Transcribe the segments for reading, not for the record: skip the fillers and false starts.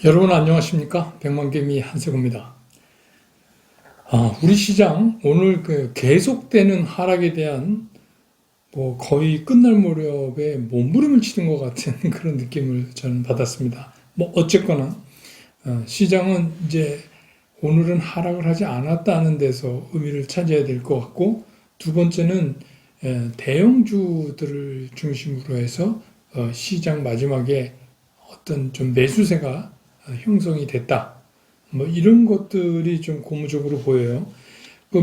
여러분 안녕하십니까? 백만개미 한세구입니다. 우리 시장 오늘 계속되는 하락에 대한 거의 끝날 무렵에 몸부림을 치는 것 같은 그런 느낌을 저는 받았습니다. 어쨌거나 시장은 이제 오늘은 하락을 하지 않았다는 데서 의미를 찾아야 될 것 같고, 두 번째는 대형주들을 중심으로 해서 시장 마지막에 어떤 좀 매수세가 형성이 됐다. 이런 것들이 좀 고무적으로 보여요.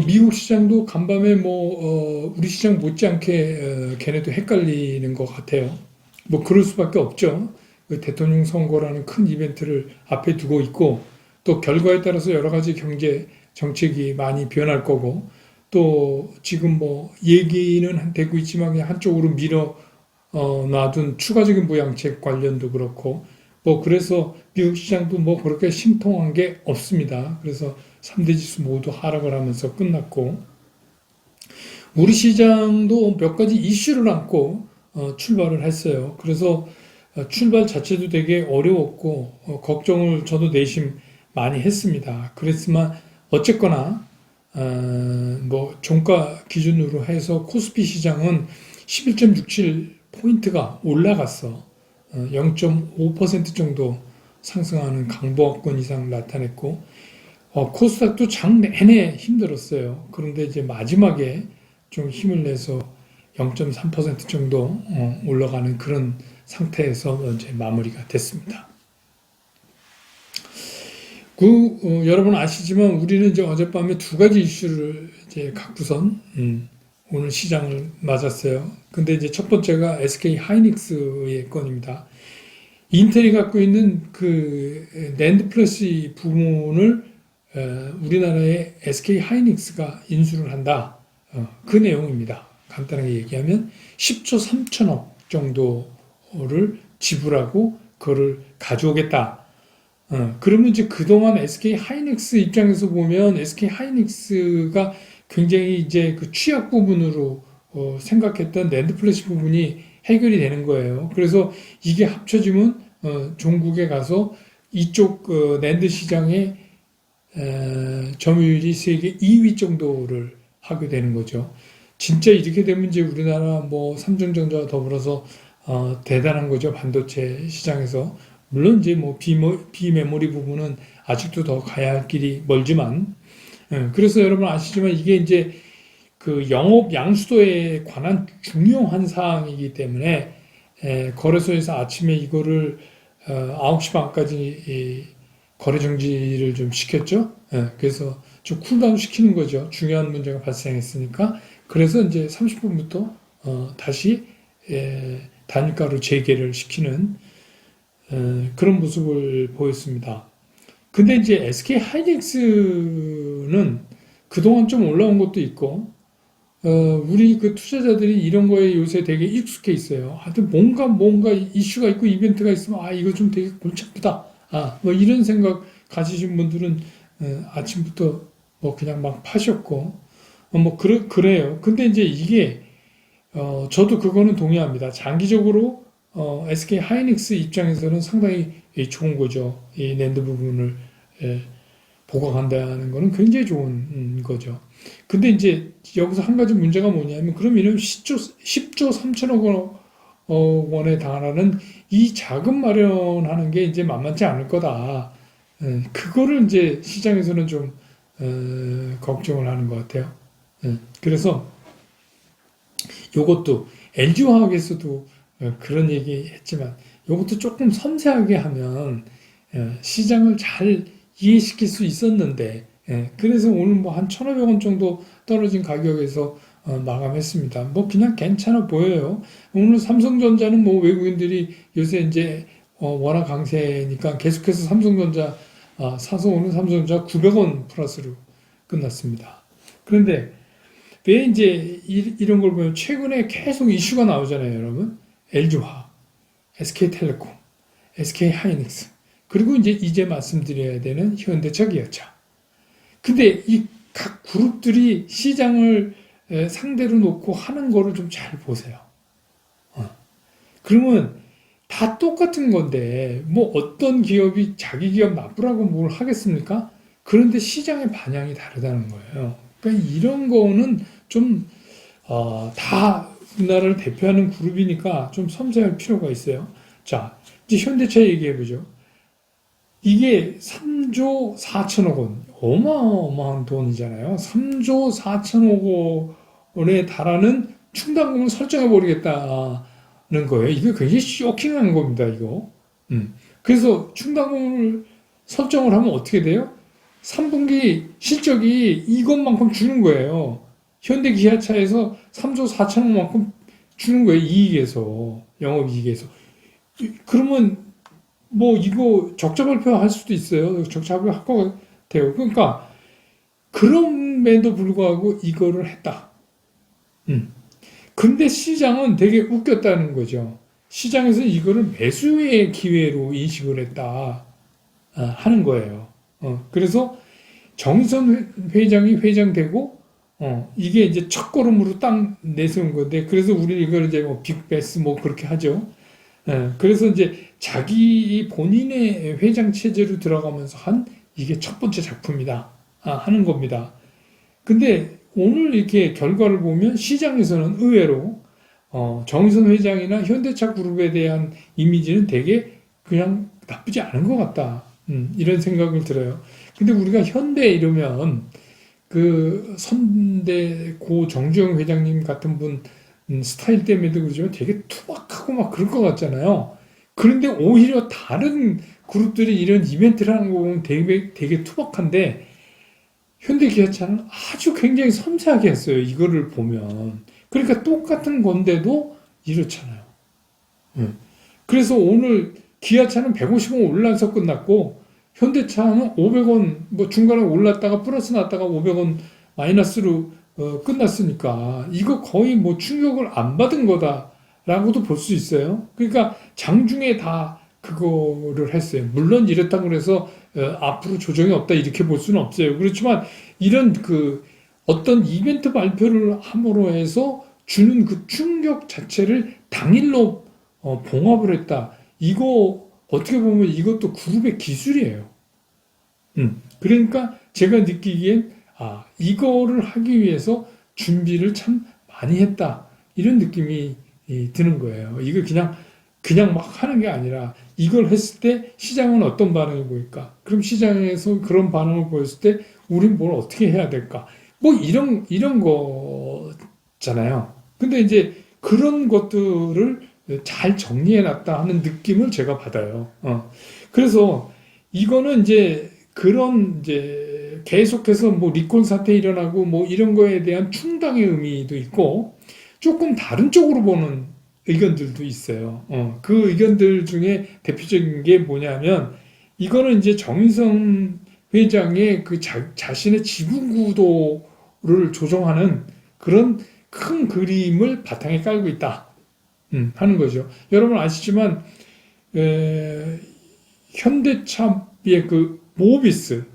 미국 시장도 간밤에 우리 시장 못지않게 걔네도 헷갈리는 것 같아요. 그럴 수밖에 없죠. 그 대통령 선거라는 큰 이벤트를 앞에 두고 있고, 또 결과에 따라서 여러 가지 경제 정책이 많이 변할 거고, 또 지금 얘기는 되고 있지만 그냥 한쪽으로 놔둔 추가적인 부양책 관련도 그렇고, 그래서 미국 시장도 그렇게 심통한 게 없습니다. 그래서 3대 지수 모두 하락을 하면서 끝났고, 우리 시장도 몇 가지 이슈를 안고 출발을 했어요. 그래서 출발 자체도 되게 어려웠고, 걱정을 저도 내심 많이 했습니다. 그랬지만 어쨌거나 종가 기준으로 해서 코스피 시장은 11.67포인트가 올라갔어. 0.5% 정도 상승하는 강보합권 이상 나타냈고, 코스닥도 장 내내 힘들었어요. 그런데 이제 마지막에 좀 힘을 내서 0.3% 정도 올라가는 그런 상태에서 이제 마무리가 됐습니다. 여러분 아시지만 우리는 이제 어젯밤에 두 가지 이슈를 이제 갖고선 오늘 시장을 맞았어요. 근데 이제 첫 번째가 SK 하이닉스의 건입니다. 인텔이 갖고 있는 그 낸드 플래시 부문을 우리나라의 SK 하이닉스가 인수를 한다. 그 내용입니다. 간단하게 얘기하면 10조 3천억 정도를 지불하고 그거를 가져오겠다. 그러면 이제 그동안 SK 하이닉스 입장에서 보면 SK 하이닉스가 굉장히 이제 그 취약 부분으로 생각했던 낸드 플래시 부분이 해결이 되는 거예요. 그래서 이게 합쳐지면 종국에 가서 이쪽 낸드 시장의 점유율이 세계 2위 정도를 하게 되는 거죠. 진짜 이렇게 되면 이제 우리나라 삼성전자와 더불어서 대단한 거죠. 반도체 시장에서. 물론 이제 비메모리 부분은 아직도 더 가야 할 길이 멀지만, 그래서 여러분 아시지만 이게 이제 그 영업 양수도에 관한 중요한 사항이기 때문에 거래소에서 아침에 이거를 9시 반까지 거래 정지를 좀 시켰죠. 그래서 좀 쿨다운 시키는 거죠. 중요한 문제가 발생했으니까. 그래서 이제 30분부터 다시 단가로 재개를 시키는 그런 모습을 보였습니다. 근데 이제 SK 하이닉스는 그동안 좀 올라온 것도 있고, 우리 그 투자자들이 이런 거에 요새 되게 익숙해 있어요. 하여튼 뭔가 이슈가 있고 이벤트가 있으면, 이거 좀 되게 골치 아프다. 이런 생각 가지신 분들은, 아침부터 그냥 막 파셨고, 그래요. 근데 이제 이게, 저도 그거는 동의합니다. 장기적으로, SK 하이닉스 입장에서는 상당히 좋은 거죠. 이 낸드 부분을 보강한다는 거는 굉장히 좋은 거죠. 근데 이제 여기서 한 가지 문제가 뭐냐면, 그럼 이런 10조 3천억 원에 달하는 이 자금 마련하는 게 이제 만만치 않을 거다. 그거를 이제 시장에서는 좀 걱정을 하는 것 같아요. 그래서 요것도 LG화학에서도 그런 얘기 했지만, 요것도 조금 섬세하게 하면 시장을 잘 이해시킬 수 있었는데, 그래서 오늘 한 1,500원 정도 떨어진 가격에서 마감했습니다. 그냥 괜찮아 보여요. 오늘 삼성전자는 외국인들이 요새 이제 워낙 강세니까 계속해서 삼성전자 사서 오늘 삼성전자 900원 플러스로 끝났습니다. 그런데 왜 이제 이런 걸 보면 최근에 계속 이슈가 나오잖아요, 여러분. LG화학, SK텔레콤, SK하이닉스, 그리고 이제 말씀드려야 되는 현대차, 기아차. 근데 이 각 그룹들이 시장을 상대로 놓고 하는 거를 좀 잘 보세요. 그러면 다 똑같은 건데, 뭐 어떤 기업이 자기 기업 나쁘라고 뭘 하겠습니까? 그런데 시장의 반향이 다르다는 거예요. 그러니까 이런 거는 좀, 다 우리나라를 대표하는 그룹이니까 좀 섬세할 필요가 있어요. 자, 이제 현대차 얘기해보죠. 이게 3조 4천억 원, 어마어마한 돈이잖아요. 3조 4천억 원에 달하는 충당금을 설정해버리겠다는 거예요. 이게 굉장히 쇼킹한 겁니다, 이거. 그래서 충당금을 설정을 하면 어떻게 돼요? 3분기 실적이 이것만큼 주는 거예요. 현대 기아차에서 3조 4천억만큼 주는 거예요, 이익에서. 영업이익에서. 그러면 뭐 이거 적자 발표할 수도 있어요. 적자 발표할 것 같아요. 그러니까 그럼에도 불구하고 이거를 했다. 음. 근데 시장은 되게 웃겼다는 거죠. 시장에서 이거를 매수의 기회로 인식을 했다 하는 거예요. 그래서 정선 회장이 회장되고 이게 이제 첫 걸음으로 딱 내세운 건데 그래서 우리 이걸 이제 뭐 빅베스 뭐 그렇게 하죠. 그래서 이제 자기 본인의 회장 체제로 들어가면서 한 이게 첫 번째 작품이다 하는 겁니다. 근데 오늘 이렇게 결과를 보면 시장에서는 의외로 정의선 회장이나 현대차 그룹에 대한 이미지는 되게 그냥 나쁘지 않은 것 같다. 이런 생각을 들어요. 근데 우리가 현대 이러면 그 선대 고 정주영 회장님 같은 분 스타일 때문에도 그렇지만 되게 투박하고 막 그럴 것 같잖아요. 그런데 오히려 다른 그룹들이 이런 이벤트를 하는 거 보면 되게 투박한데 현대기아차는 아주 굉장히 섬세하게 했어요. 이거를 보면. 그러니까 똑같은 건데도 이렇잖아요. 음. 그래서 오늘 기아차는 150원 올라서 끝났고 현대차는 500원 뭐 중간에 올랐다가 플러스 났다가 500원 마이너스로 끝났으니까 이거 거의 뭐 충격을 안 받은 거다라고도 볼 수 있어요. 그러니까 장중에 다 그거를 했어요. 물론 이렇다고 해서 앞으로 조정이 없다 이렇게 볼 수는 없어요. 그렇지만 이런 그 어떤 이벤트 발표를 함으로 해서 주는 그 충격 자체를 당일로 봉합을 했다. 이거 어떻게 보면 이것도 그룹의 기술이에요. 그러니까 제가 느끼기엔 이거를 하기 위해서 준비를 참 많이 했다. 이런 느낌이 드는 거예요. 이거 그냥 막 하는 게 아니라 이걸 했을 때 시장은 어떤 반응이 보일까? 그럼 시장에서 그런 반응을 보였을 때 우린 뭘 어떻게 해야 될까? 뭐 이런 거잖아요. 근데 이제 그런 것들을 잘 정리해 놨다 하는 느낌을 제가 받아요. 그래서 이거는 이제 그런 이제 계속해서 뭐 리콜 사태 일어나고 뭐 이런 거에 대한 충당의 의미도 있고 조금 다른 쪽으로 보는 의견들도 있어요. 그 의견들 중에 대표적인 게 뭐냐면 이거는 이제 정의성 회장의 그 자신의 지분 구도를 조정하는 그런 큰 그림을 바탕에 깔고 있다 하는 거죠. 여러분 아시지만 현대차의 그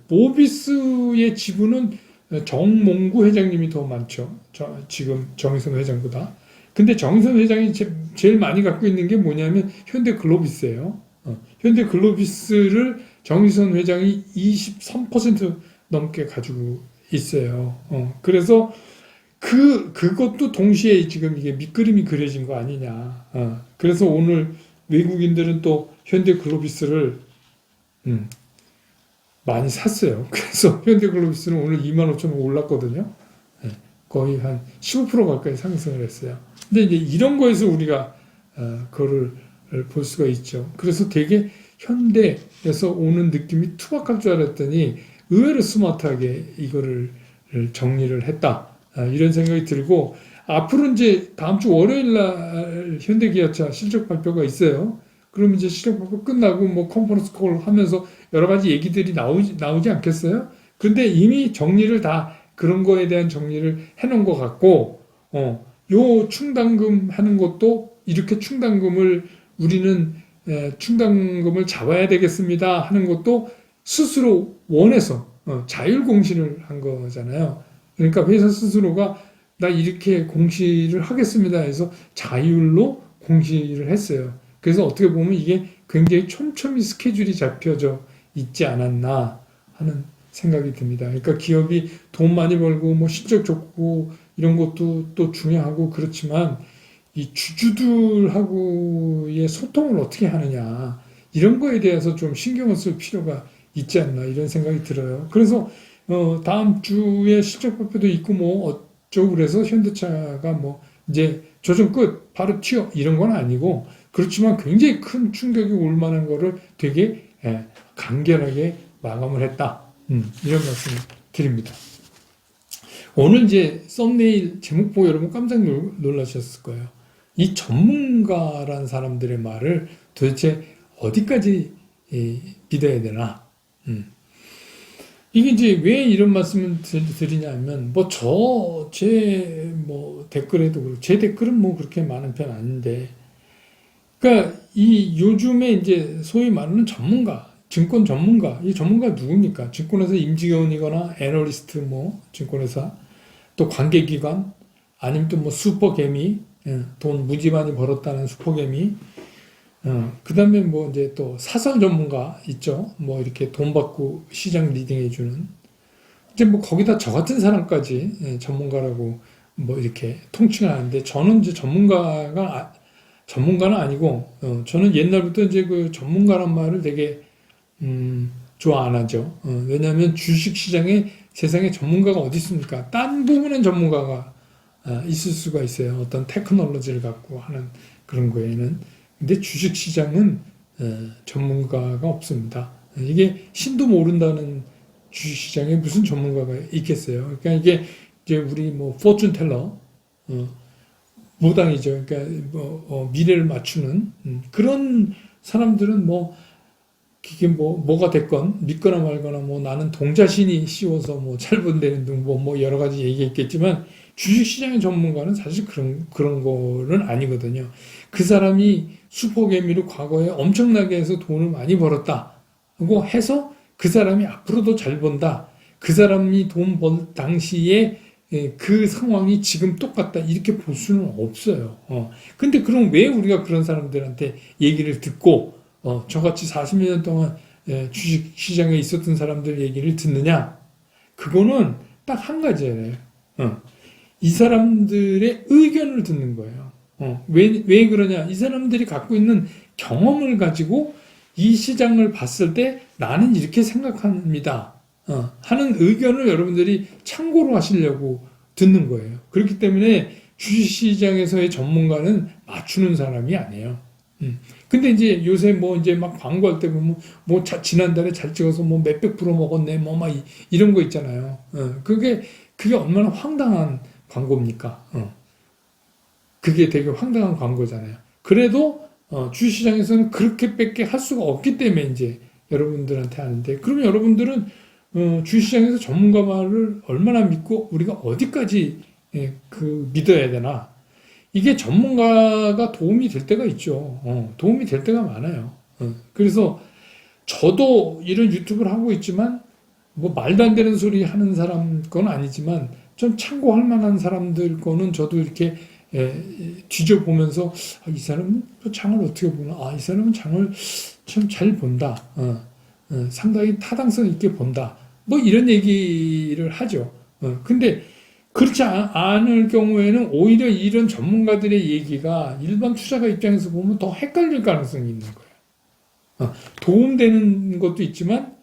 모비스의 지분은 정몽구 회장님이 더 많죠. 지금 정의선 회장보다. 근데 정의선 회장이 제일 많이 갖고 있는 게 뭐냐면 현대글로비스예요. 현대글로비스를 정의선 회장이 23% 넘게 가지고 있어요. 그래서 그것도 동시에 지금 이게 밑그림이 그려진 거 아니냐. 그래서 오늘 외국인들은 또 현대글로비스를 많이 샀어요. 그래서 현대글로비스는 오늘 25,000원 올랐거든요. 거의 한 15% 가까이 상승을 했어요. 근데 이제 이런 거에서 우리가 그거를 볼 수가 있죠. 그래서 되게 현대에서 오는 느낌이 투박할 줄 알았더니 의외로 스마트하게 이거를 정리를 했다. 이런 생각이 들고 앞으로 이제 다음 주 월요일 날 현대기아차 실적 발표가 있어요. 그럼 이제 실적 발표 끝나고 뭐 컨퍼런스 콜 하면서 여러 가지 얘기들이 나오지 않겠어요? 근데 이미 정리를 다 그런 거에 대한 정리를 해놓은 것 같고, 요 충당금 하는 것도 이렇게 충당금을 우리는 충당금을 잡아야 되겠습니다 하는 것도 스스로 원해서 자율 공시를 한 거잖아요. 그러니까 회사 스스로가 나 이렇게 공시를 하겠습니다 해서 자율로 공시를 했어요. 그래서 어떻게 보면 이게 굉장히 촘촘히 스케줄이 잡혀져 있지 않았나 하는 생각이 듭니다. 그러니까 기업이 돈 많이 벌고 뭐 실적 좋고 이런 것도 또 중요하고 그렇지만 이 주주들하고의 소통을 어떻게 하느냐 이런 거에 대해서 좀 신경을 쓸 필요가 있지 않나 이런 생각이 들어요. 그래서 다음 주에 실적 발표도 있고 뭐 어쩌고 그래서 현대차가 뭐 이제 조정 끝 바로 튀어 이런 건 아니고 그렇지만 굉장히 큰 충격이 올 만한 거를 되게 간결하게 마감을 했다. 이런 말씀을 드립니다. 오늘 이제 썸네일 제목 보고 여러분 깜짝 놀라셨을 거예요. 이 전문가란 사람들의 말을 도대체 어디까지 믿어야 되나? 이게 이제 왜 이런 말씀을 드리냐면, 제 댓글에도 그렇고, 제 댓글은 뭐 그렇게 많은 편 아닌데, 그러니까 이 요즘에 이제 소위 말하는 전문가, 증권 전문가, 이 전문가 누굽니까? 증권회사 임직원이거나 애널리스트 뭐 증권회사, 또 관계기관, 아니면 또 뭐 슈퍼개미, 돈 무지 많이 벌었다는 슈퍼개미, 그 다음에 뭐 이제 또 사설 전문가 있죠. 뭐 이렇게 돈 받고 시장 리딩해주는. 이제 뭐 거기다 저 같은 사람까지 전문가라고 뭐 이렇게 통칭을 하는데 저는 이제 전문가는 아니고, 저는 옛날부터 이제 그 전문가란 말을 되게, 좋아 안 하죠. 왜냐하면 주식 시장에 세상에 전문가가 어디 있습니까? 딴 부분은 전문가가 있을 수가 있어요. 어떤 테크놀로지를 갖고 하는 그런 거에는. 근데 주식 시장은 전문가가 없습니다. 이게 신도 모른다는 주식 시장에 무슨 전문가가 있겠어요? 그러니까 이게 이제 우리 뭐 포춘 텔러, 무당이죠. 그러니까 미래를 맞추는 그런 사람들은 뭐 이게 뭐가 됐건 믿거나 말거나 뭐 나는 동자신이 씌워서 뭐 찰분되는 등 뭐 여러 가지 얘기했겠지만 주식시장의 전문가는 사실 그런 거는 아니거든요. 그 사람이 슈퍼개미로 과거에 엄청나게 해서 돈을 많이 벌었다고 해서 그 사람이 앞으로도 잘 번다. 그 사람이 돈 번 당시에 그 상황이 지금 똑같다. 이렇게 볼 수는 없어요. 근데 그럼 왜 우리가 그런 사람들한테 얘기를 듣고 저같이 40여 년 동안 주식 시장에 있었던 사람들 얘기를 듣느냐? 그거는 딱 한 가지예요. 이 사람들의 의견을 듣는 거예요. 왜 그러냐? 이 사람들이 갖고 있는 경험을 가지고 이 시장을 봤을 때 나는 이렇게 생각합니다. 하는 의견을 여러분들이 참고로 하시려고 듣는 거예요. 그렇기 때문에 주식시장에서의 전문가는 맞추는 사람이 아니에요. 근데 이제 요새 뭐 이제 막 광고할 때 보면 뭐 지난달에 잘 찍어서 뭐 몇백 프로 먹었네 뭐 막 이런 거 있잖아요. 그게 얼마나 황당한 광고입니까? 그게 되게 황당한 광고잖아요. 그래도 주식시장에서는 그렇게밖에 할 수가 없기 때문에 이제 여러분들한테 하는데 그러면 여러분들은 주식시장에서 전문가 말을 얼마나 믿고 우리가 어디까지 믿어야 되나? 이게 전문가가 도움이 될 때가 있죠. 도움이 될 때가 많아요. 그래서 저도 이런 유튜브를 하고 있지만 뭐 말도 안 되는 소리 하는 사람 건 아니지만 좀 참고할 만한 사람들 거는 저도 이렇게 뒤져보면서 이 사람은 장을 어떻게 보나? 이 사람은 장을 참 잘 본다. 상당히 타당성 있게 본다. 뭐 이런 얘기를 하죠. 근데 그렇지 않을 경우에는 오히려 이런 전문가들의 얘기가 일반 투자가 입장에서 보면 더 헷갈릴 가능성이 있는 거예요. 도움되는 것도 있지만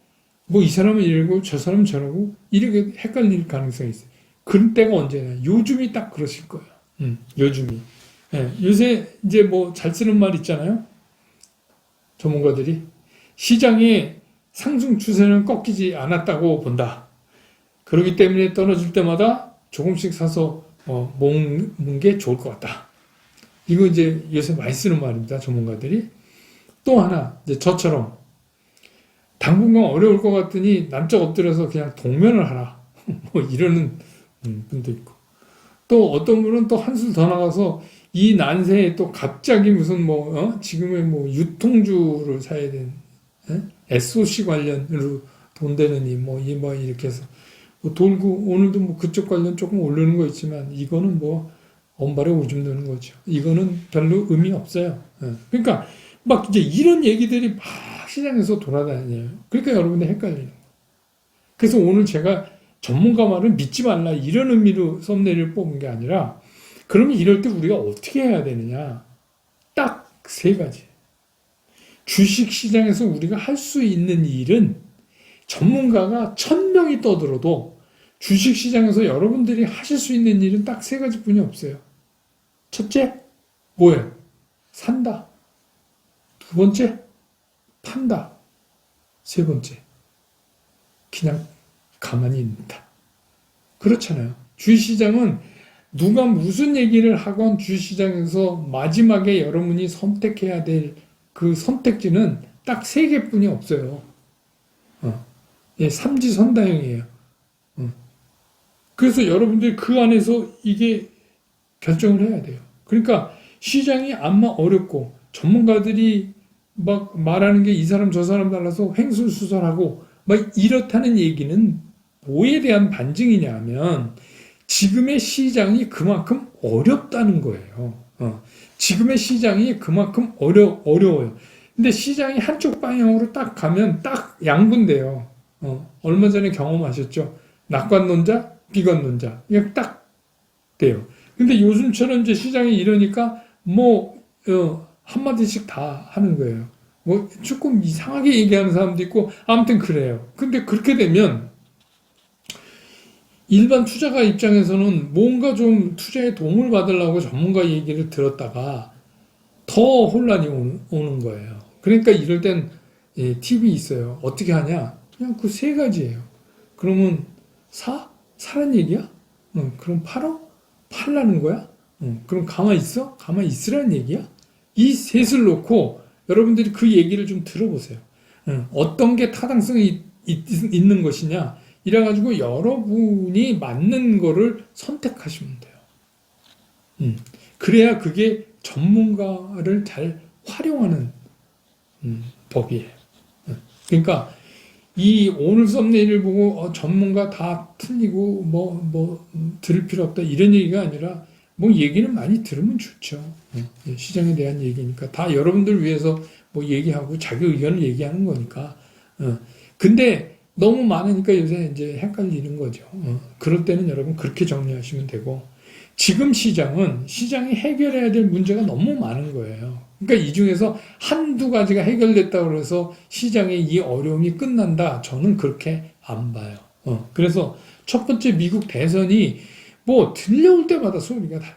뭐 이 사람은 이러고 저 사람은 저러고 이렇게 헷갈릴 가능성이 있어요. 그런 때가 언제냐? 요즘이 딱 그러실 거예요. 요즘이. 요새 이제 뭐 잘 쓰는 말 있잖아요. 전문가들이 시장의 상승 추세는 꺾이지 않았다고 본다. 그렇기 때문에 떨어질 때마다 조금씩 사서 모은 게 좋을 것 같다. 이거 이제 요새 많이 쓰는 말입니다. 전문가들이. 또 하나 이제 저처럼 당분간 어려울 것 같으니 난적 엎드려서 그냥 동면을 하라. 뭐 이러는 분도 있고. 또 어떤 분은 또 한술 더 나가서 이 난세에 또 갑자기 무슨 지금의 뭐 유통주를 사야 되는 SOC 관련으로 돈 되느니 이렇게 해서 뭐 돌고 오늘도 뭐 그쪽 관련 조금 오르는 거 있지만 이거는 뭐 언발에 오줌 드는 거죠. 이거는 별로 의미 없어요. 그러니까 막 이제 이런 얘기들이 막 시장에서 돌아다녀요. 그러니까 여러분들 헷갈리는 거예요. 그래서 오늘 제가 전문가 말은 믿지 말라 이런 의미로 썸네일을 뽑은 게 아니라 그러면 이럴 때 우리가 어떻게 해야 되느냐. 딱 세 가지. 주식 시장에서 우리가 할 수 있는 일은 전문가가 1000명이 떠들어도 주식 시장에서 여러분들이 하실 수 있는 일은 딱 세 가지뿐이 없어요. 첫째, 뭐예요? 산다. 두 번째, 판다. 세 번째, 그냥 가만히 있는다. 그렇잖아요. 주식시장은 누가 무슨 얘기를 하건 주식시장에서 마지막에 여러분이 선택해야 될 그 선택지는 딱 세 개뿐이 없어요. 예, 삼지선다형이에요. 그래서 여러분들이 그 안에서 이게 결정을 해야 돼요. 그러니까 시장이 아마 어렵고 전문가들이 막 말하는 게 이 사람 저 사람 달라서 횡설수설하고 막 이렇다는 얘기는 뭐에 대한 반증이냐 하면 지금의 시장이 그만큼 어렵다는 거예요. 지금의 시장이 그만큼 어려워요. 근데 시장이 한쪽 방향으로 딱 가면 딱 양분돼요. 얼마 전에 경험하셨죠? 낙관론자, 비관론자. 그냥 딱 돼요. 근데 요즘처럼 이제 시장이 이러니까 한마디씩 다 하는 거예요. 조금 이상하게 얘기하는 사람도 있고, 아무튼 그래요. 근데 그렇게 되면 일반 투자가 입장에서는 뭔가 좀 투자에 도움을 받으려고 전문가 얘기를 들었다가 더 혼란이 오는 거예요. 그러니까 이럴 땐 팁이 있어요. 어떻게 하냐? 그냥 그 세 가지예요. 그러면 사란 얘기야? 그럼 팔어? 팔라는 거야? 그럼 가만히 있어? 가만히 있으라는 얘기야? 이 셋을 놓고 여러분들이 그 얘기를 좀 들어보세요. 어떤 게 타당성이 있는 것이냐? 이래가지고 여러분이 맞는 거를 선택하시면 돼요. 그래야 그게 전문가를 잘 활용하는 법이에요. 그러니까 이 오늘 썸네일을 보고 전문가 다 틀리고 들을 필요 없다 이런 얘기가 아니라 얘기는 많이 들으면 좋죠. 시장에 대한 얘기니까 다 여러분들 위해서 얘기하고 자기 의견을 얘기하는 거니까. 근데 너무 많으니까 요새 이제 헷갈리는 거죠. 그럴 때는 여러분 그렇게 정리하시면 되고 지금 시장이 해결해야 될 문제가 너무 많은 거예요. 그러니까 이 중에서 한두 가지가 해결됐다고 해서 시장의 이 어려움이 끝난다. 저는 그렇게 안 봐요. 그래서 첫 번째 미국 대선이 들려올 때마다 소리가 다른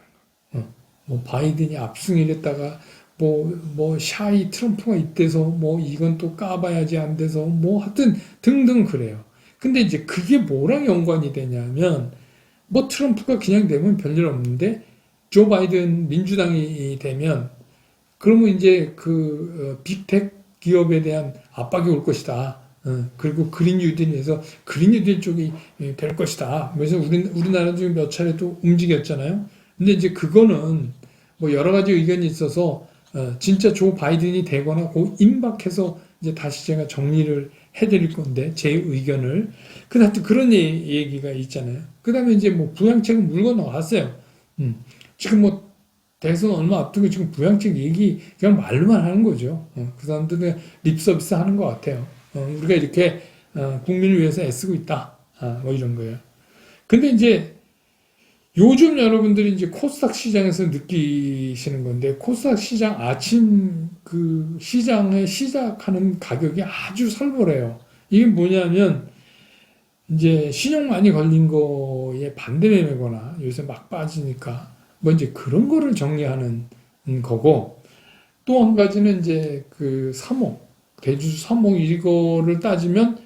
거예요. 바이든이 압승이 됐다가 샤이 트럼프가 이때서 이건 또 까봐야지 안 돼서 하여튼 등등 그래요. 근데 이제 그게 뭐랑 연관이 되냐면 트럼프가 그냥 되면 별일 없는데 조 바이든 민주당이 되면 그러면 이제 빅텍 기업에 대한 압박이 올 것이다. 그리고 그린 뉴딜에서 그린 뉴딜 쪽이 될 것이다. 그래서 우리나라 중에 몇 차례 또 움직였잖아요. 근데 이제 그거는 여러 가지 의견이 있어서 진짜 조 바이든이 되거나 임박해서 이제 다시 제가 정리를 해드릴 건데 제 의견을 하여튼 그런 얘기가 있잖아요. 그다음에 이제 부양책은 물건 나왔어요. 지금 대선 얼마 앞두고 지금 부양책 얘기 그냥 말로만 하는 거죠. 그 사람들은 립 서비스 하는 것 같아요. 우리가 이렇게 국민을 위해서 애쓰고 있다. 이런 거예요. 근데 이제 요즘 여러분들이 이제 코스닥 시장에서 느끼시는 건데 코스닥 시장 아침 시장에 시작하는 가격이 아주 살벌해요. 이게 뭐냐면 이제 신용 많이 걸린 거에 반대 매매거나 요새 막 빠지니까 이제 그런 거를 정리하는 거고 또 한 가지는 이제 대주주 3목 이거를 따지면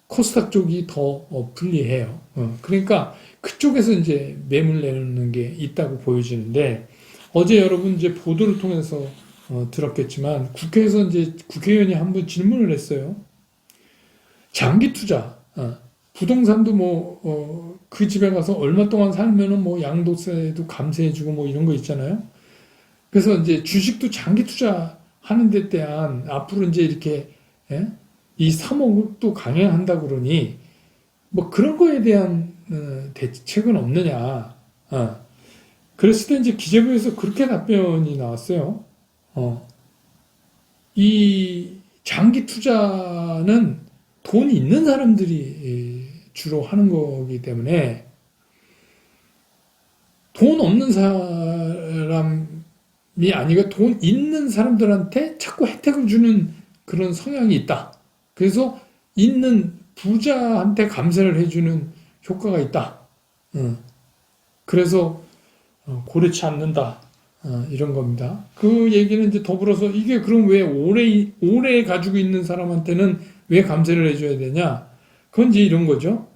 코스닥 쪽이 더 불리해요. 그러니까 그쪽에서 이제 매물 내놓는 게 있다고 보여지는데 어제 여러분 이제 보도를 통해서 들었겠지만 국회에서 이제 국회의원이 한번 질문을 했어요. 장기 투자, 부동산도 그 집에 가서 얼마 동안 살면은 양도세도 감세해주고 이런 거 있잖아요. 그래서 이제 주식도 장기 투자하는 데 대한 앞으로 이제 이렇게 이 3억도 강행한다 그러니 그런 거에 대한 대책은 없느냐. 그랬을 때 이제 기재부에서 그렇게 답변이 나왔어요. 이 장기 투자는 돈 있는 사람들이 주로 하는 거기 때문에 돈 없는 사람이 아니고 돈 있는 사람들한테 자꾸 혜택을 주는 그런 성향이 있다. 그래서 있는 부자한테 감세를 해주는 효과가 있다. 그래서 고르지 않는다. 이런 겁니다. 그 얘기는 이제 더불어서 이게 그럼 왜 오래 가지고 있는 사람한테는 왜 감세를 해줘야 되냐? 그건 이제 이런 거죠.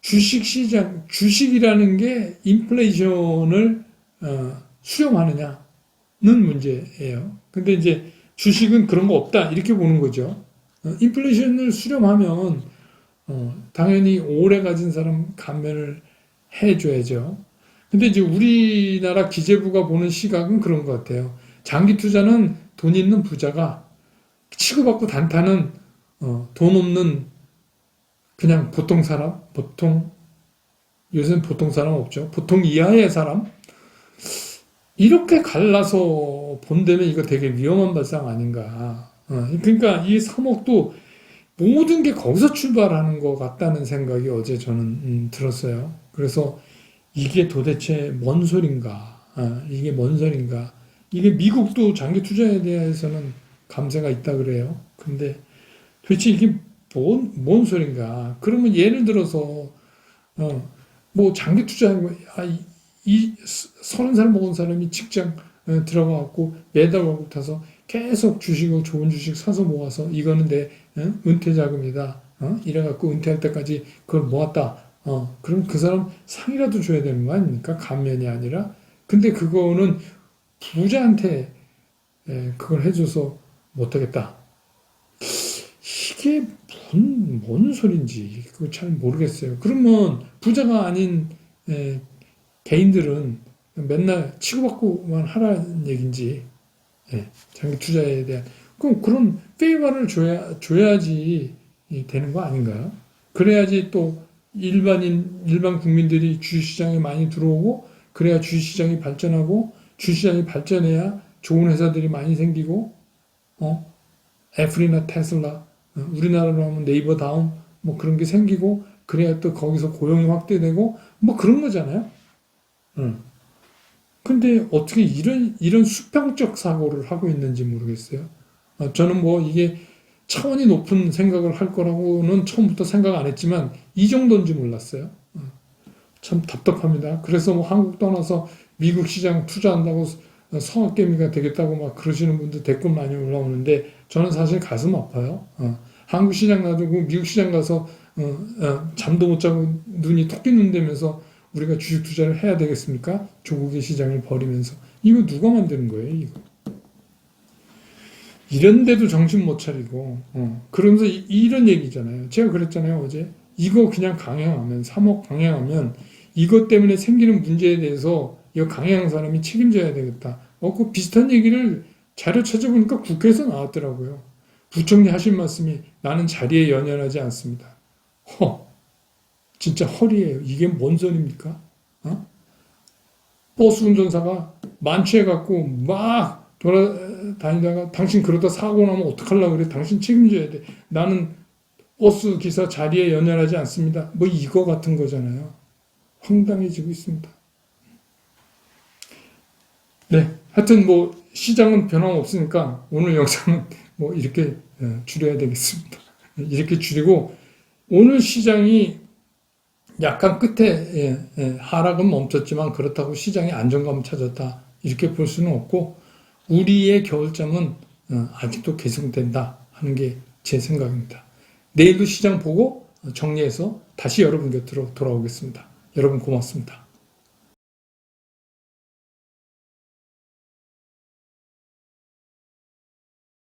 주식시장, 주식이라는 게 인플레이션을 수렴하느냐는 문제예요. 근데 이제 주식은 그런 거 없다. 이렇게 보는 거죠. 인플레이션을 수렴하면 당연히 오래 가진 사람 감면을 해줘야죠. 근데 이제 우리나라 기재부가 보는 시각은 그런 것 같아요. 장기 투자는 돈 있는 부자가 치고받고 단타는 돈 없는 그냥 보통 사람, 요새는 보통 사람 없죠. 보통 이하의 사람? 이렇게 갈라서 본다면 이거 되게 위험한 발상 아닌가. 그러니까 이 3억도 모든 게 거기서 출발하는 것 같다는 생각이 어제 저는 들었어요. 그래서 이게 도대체 뭔 소린가? 이게 뭔 소린가? 이게 미국도 장기 투자에 대해서는 감세가 있다 그래요. 근데 도대체 이게 뭔 소린가? 그러면 예를 들어서 뭐 장기 투자하고 이 30살 먹은 사람이 직장 들어가갖고 매달 월급 타서 계속 주식을 좋은 주식 사서 모아서 이거는 내 은퇴 자금이다. 이래갖고 은퇴할 때까지 그걸 모았다. 그럼 그 사람 상이라도 줘야 되는 거 아닙니까? 감면이 아니라. 근데 그거는 부자한테 그걸 해줘서 못하겠다. 이게 뭔 소린지 그거 잘 모르겠어요. 그러면 부자가 아닌 개인들은 맨날 치고받고만 하라는 얘기인지 장기 투자에 대한 그럼 그런 페이바를 줘야지 되는 거 아닌가요? 그래야지 또 일반 국민들이 주식시장에 많이 들어오고 그래야 주식시장이 발전하고 주식시장이 발전해야 좋은 회사들이 많이 생기고 애플이나 테슬라 우리나라로 하면 네이버 다음 뭐 그런 게 생기고 그래야 또 거기서 고용이 확대되고 뭐 그런 거잖아요. 근데 어떻게 이런 수평적 사고를 하고 있는지 모르겠어요. 저는 뭐 이게 차원이 높은 생각을 할 거라고는 처음부터 생각 안 했지만 이 정도인지 몰랐어요. 참 답답합니다. 그래서 뭐 한국 떠나서 미국 시장 투자한다고 성악개미가 되겠다고 막 그러시는 분들 댓글 많이 올라오는데 저는 사실 가슴 아파요. 한국 시장 놔두고 미국 시장 가서 잠도 못 자고 눈이 토끼 눈 되면서 우리가 주식 투자를 해야 되겠습니까? 조국의 시장을 버리면서. 이거 누가 만드는 거예요, 이거? 이런데도 정신 못 차리고, 그러면서 이런 얘기잖아요. 제가 그랬잖아요, 어제. 이거 그냥 강행하면, 3억 강행하면, 이것 때문에 생기는 문제에 대해서 이거 강행한 사람이 책임져야 되겠다. 그 비슷한 얘기를 자료 찾아보니까 국회에서 나왔더라고요. 부총리 하신 말씀이 나는 자리에 연연하지 않습니다. 진짜 헐이에요. 이게 뭔 소리입니까? 버스 운전사가 만취해갖고 막 돌아다니다가 당신 그러다 사고 나면 어떡하려고 그래? 당신 책임져야 돼. 나는 버스 기사 자리에 연연하지 않습니다. 뭐 이거 같은 거잖아요. 황당해지고 있습니다. 네. 하여튼 뭐 시장은 변함없으니까 오늘 영상은 뭐 이렇게 줄여야 되겠습니다. 이렇게 줄이고 오늘 시장이 약간 끝에 하락은 멈췄지만 그렇다고 시장이 안정감을 찾았다 이렇게 볼 수는 없고 우리의 겨울잠은 아직도 계속된다 하는 게 제 생각입니다. 내일도 시장 보고 정리해서 다시 여러분 곁으로 돌아오겠습니다. 여러분 고맙습니다.